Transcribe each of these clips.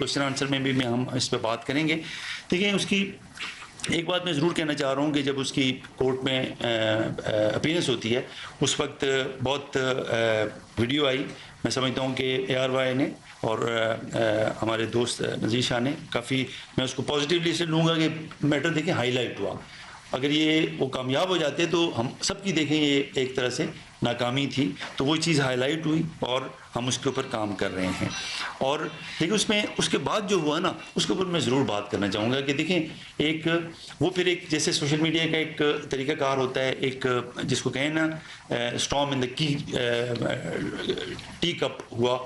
Question answer میں بھی ہم اس پہ بات کریں گے. دیکھیں اس کی ایک بات میں ضرور کہنا چاہ رہا ہوں کہ جب اس کی کورٹ میں اپیئرنس ہوتی ہے اس وقت بہت ویڈیو آئی. میں سمجھتا ہوں کہ ARY نے اور ہمارے دوست نذیر شاہ نے کافی، میں اس کو پازیٹیولی سے لوں گا کہ میٹر دیکھیں ہائی لائٹ ہوا. اگر یہ وہ کامیاب ہو جاتے تو ہم سب کی دیکھیں یہ ایک طرح سے ناکامی تھی، تو وہ چیز ہائی لائٹ ہوئی اور ہم اس کے اوپر کام کر رہے ہیں. اور دیکھیں اس میں اس کے بعد جو ہوا نا اس کے اوپر میں ضرور بات کرنا چاہوں گا کہ دیکھیں ایک وہ پھر ایک جیسے سوشل میڈیا کا ایک طریقہ کار ہوتا ہے، ایک جس کو کہیں نا storm in the T cup ہوا،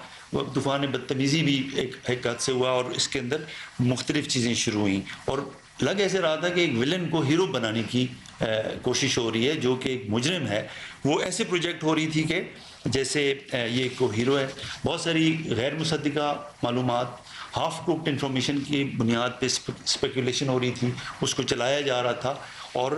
طوفان بدتمیزی بھی ایک حد سے ہوا اور اس کے اندر مختلف چیزیں شروع ہوئیں اور لگ ایسے رہا تھا کہ ایک ولن کو ہیرو بنانے کی کوشش ہو رہی ہے جو کہ ایک مجرم ہے. وہ ایسے پروجیکٹ ہو رہی تھی کہ جیسے یہ ایک کو ہیرو ہے. بہت ساری غیر مصدقہ معلومات، ہاف کوکڈ انفارمیشن کی بنیاد پہ اسپیکولیشن ہو رہی تھی، اس کو چلایا جا رہا تھا اور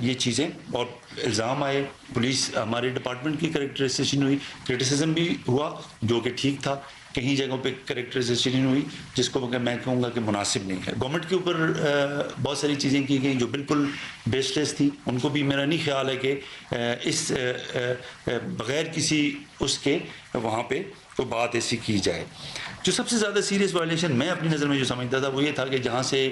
یہ چیزیں اور الزام آئے. پولیس ہمارے ڈپارٹمنٹ کی کریکٹرائزیشن ہوئی، کرٹیسزم بھی ہوا جو کہ ٹھیک تھا. کہیں جگہوں پہ کریکٹرائزیشن ہوئی جس کو میں کہوں گا کہ مناسب نہیں ہے. گورنمنٹ کے اوپر بہت ساری چیزیں کی گئیں جو بالکل بیس لیس تھی. ان کو بھی میرا نہیں خیال ہے کہ اس بغیر کسی اس کے وہاں پہ تو بات ایسی کی جائے. جو سب سے زیادہ سیریس وائلیشن میں اپنی نظر میں جو سمجھتا تھا وہ یہ تھا کہ جہاں سے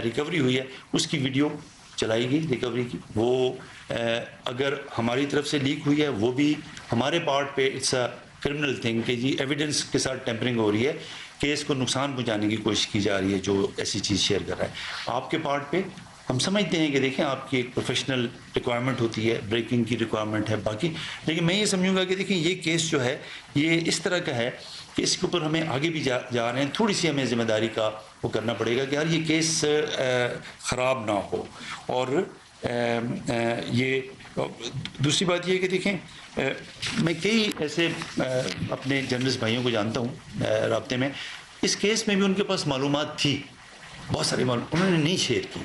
ریکوری ہوئی ہے اس کی ویڈیو چلائی گئی ریکوری کی، وہ اگر ہماری طرف سے لیک ہوئی ہے وہ بھی ہمارے پارٹ پہ اٹس اے کرمنل تھنگ کہ جی ایویڈنس کے ساتھ ٹیمپرنگ ہو رہی ہے، کیس کو نقصان پہنچانے کی کوشش کی جا رہی ہے جو ایسی چیز شیئر کر رہا ہے. آپ کے پارٹ پہ ہم سمجھتے ہیں کہ دیکھیں آپ کی ایک پروفیشنل ریکوائرمنٹ ہوتی ہے، بریکنگ کی ریکوائرمنٹ ہے باقی، لیکن میں یہ سمجھوں گا کہ دیکھیں یہ کیس جو ہے یہ اس طرح کا ہے کہ اس کے اوپر ہمیں آگے بھی جا رہے ہیں، تھوڑی سی ہمیں ذمہ داری کا وہ کرنا پڑے گا کہ یار یہ کیس خراب نہ ہو. اور یہ دوسری بات یہ ہے کہ دیکھیں میں کئی ایسے اپنے جرنلسٹ بھائیوں کو جانتا ہوں رابطے میں، اس کیس میں بھی ان کے پاس معلومات تھی، بہت ساری معلومات انہوں نے نہیں شیئر کی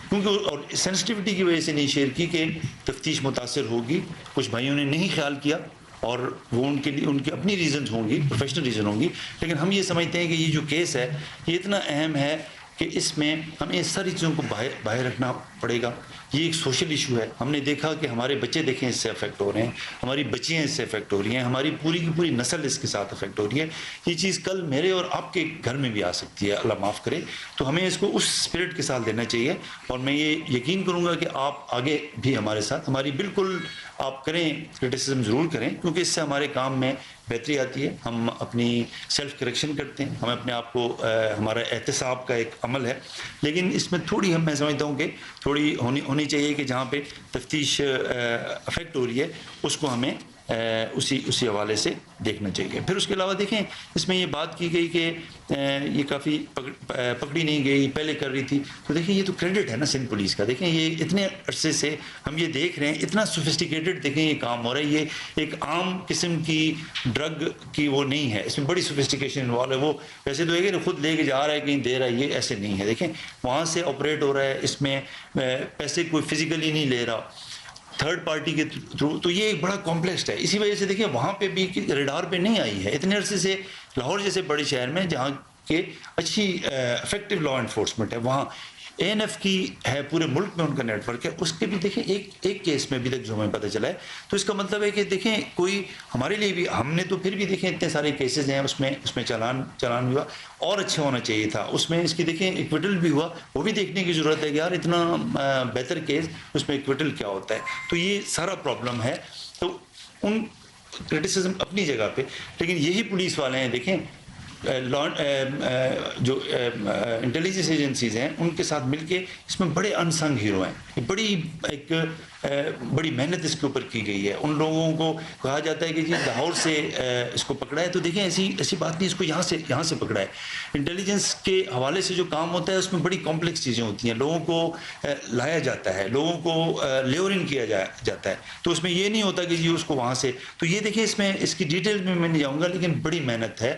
کیونکہ اور سینسٹیوٹی کی وجہ سے نہیں شیئر کی کہ تفتیش متاثر ہوگی. کچھ بھائیوں نے نہیں خیال کیا اور وہ ان کے لیے ان کی اپنی ریزنز ہوں گی، پروفیشنل ریزن ہوں گی، لیکن ہم یہ سمجھتے ہیں کہ یہ جو کیس ہے یہ اتنا اہم ہے کہ اس میں ہمیں اس ساری چیزوں کو باہر رکھنا پڑے گا. یہ ایک سوشل ایشو ہے. ہم نے دیکھا کہ ہمارے بچے دیکھیں اس سے افیکٹ ہو رہے ہیں، ہماری بچیاں اس سے افیکٹ ہو رہی ہیں، ہماری پوری کی پوری نسل اس کے ساتھ افیکٹ ہو رہی ہے. یہ چیز کل میرے اور آپ کے گھر میں بھی آ سکتی ہے، اللہ معاف کرے. تو ہمیں اس کو اس اسپرٹ کے ساتھ لینا چاہیے اور میں یہ یقین کروں گا کہ آپ آگے بھی ہمارے ساتھ ہماری بالکل آپ کریں، کرٹیسزم ضرور کریں کیونکہ اس سے ہمارے کام میں بہتری آتی ہے. ہم اپنی سیلف کریکشن کرتے ہیں، ہم اپنے آپ کو ہمارا احتساب کا ایک عمل ہے، لیکن اس میں تھوڑی میں سمجھتا ہوں کہ تھوڑی ہونی چاہیے کہ جہاں پہ تفتیش افیکٹ ہو رہی ہے اس کو ہمیں اسی حوالے سے دیکھنا چاہیے. پھر اس کے علاوہ دیکھیں اس میں یہ بات کی گئی کہ یہ کافی پکڑی نہیں گئی، پہلے کر رہی تھی. تو دیکھیں یہ تو کریڈٹ ہے نا سندھ پولیس کا. دیکھیں یہ اتنے عرصے سے ہم یہ دیکھ رہے ہیں، اتنا سوفسٹیکیٹڈ دیکھیں یہ کام ہو رہا ہے. یہ ایک عام قسم کی ڈرگ کی وہ نہیں ہے، اس میں بڑی سوفسٹیکیشن انوالو ہے. وہ ویسے تو ہے کہ خود لے کے جا رہا ہے کہیں دے رہا ہے، یہ ایسے نہیں ہے. دیکھیں وہاں سے آپریٹ ہو رہا ہے، اس میں پیسے کوئی فزیکلی نہیں لے رہا، تھرڈ پارٹی کے تھرو. تو یہ ایک بڑا کمپلیکس ہے. اسی وجہ سے دیکھیں وہاں پہ بھی ریڈار پہ نہیں آئی ہے اتنے عرصے سے. لاہور جیسے بڑے شہر میں جہاں کہ اچھی افیکٹو لا انفورسمنٹ ہے، وہاں ANF کی ہے، پورے ملک میں ان کا نیٹ ورک ہے. اس کے بھی دیکھیں ایک کیس میں ابھی تک جو ہمیں پتہ چلا ہے. تو اس کا مطلب ہے کہ دیکھیں کوئی ہمارے لیے بھی ہم نے تو پھر بھی دیکھیں اتنے سارے کیسز ہیں، اس میں چلان ہوا اور اچھا ہونا چاہیے تھا. اس میں اس کی دیکھیں ایکویٹل بھی ہوا، وہ بھی دیکھنے کی ضرورت ہے کہ یار اتنا بہتر کیس اس میں ایکویٹل کیا ہوتا ہے. تو یہ سارا پرابلم ہے. تو ان کرٹیسزم اپنی جگہ پہ، لیکن یہی پولیس والے ہیں دیکھیں جو انٹیلیجنس ایجنسیز ہیں ان کے ساتھ مل کے اس میں بڑے انسنگ ہیرو ہیں. بڑی محنت اس کے اوپر کی گئی ہے. ان لوگوں کو کہا جاتا ہے کہ جی لاہور سے اس کو پکڑا ہے، تو دیکھیں ایسی بات نہیں، اس کو یہاں سے پکڑا ہے. انٹیلیجنس کے حوالے سے جو کام ہوتا ہے اس میں بڑی کمپلیکس چیزیں ہوتی ہیں، لوگوں کو لایا جاتا ہے، لوگوں کو لیورنگ کیا جاتا ہے. تو اس میں یہ نہیں ہوتا کہ جی اس کو وہاں سے. تو یہ دیکھیں اس میں اس کی ڈیٹیل میں نہیں جاؤں گا، لیکن بڑی محنت ہے.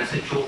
SHO